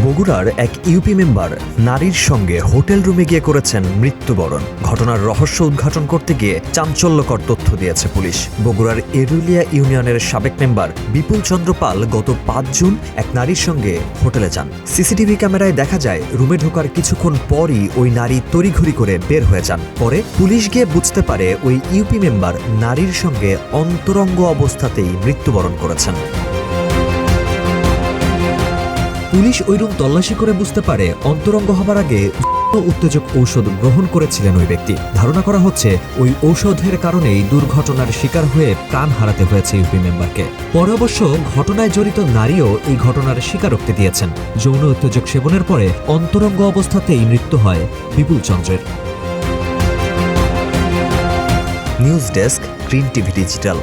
বগুড়ার এক UP member নারীর সঙ্গে হোটেল রুমে গিয়ে করেছেন মৃত্যুবরণ। ঘটনার রহস্য উদ্ঘাটন করতে গিয়ে চাঞ্চল্যকর তথ্য দিয়েছে পুলিশ। বগুড়ার এরুলিয়া ইউনিয়নের সাবেক মেম্বার বিপুল চন্দ্র পাল গত ৫ জুন এক নারীর সঙ্গে হোটেলে যান। সিসিটিভি ক্যামেরায় দেখা যায় রুমে ঢোকার কিছুক্ষণ পরই ওই নারী তড়িঘড়ি করে বের হয়ে যান। পরে পুলিশ গিয়ে বুঝতে পারে ওই ইউপি মেম্বার নারীর সঙ্গে অন্তরঙ্গ অবস্থাতেই মৃত্যুবরণ করেছেন। পুলিশ ওই রুম তল্লাশি করে বুঝতে পারে অন্তরঙ্গ হবার আগে উত্তেজক ঔষধ গ্রহণ করেছিলেন ওই ব্যক্তি। ধারণা করা হচ্ছে ওই ঔষধের কারণেই দুর্ঘটনার শিকার হয়ে প্রাণ হারাতে হয়েছে ইউপি মেম্বারকে। পরে অবশ্য ঘটনায় জড়িত নারীও এই ঘটনার স্বীকারোক্তি দিয়েছেন। যৌন উত্তেজক সেবনের পরে অন্তরঙ্গ অবস্থাতেই মৃত্যু হয় বিপুল চন্দ্রের। News desk, green TV digital.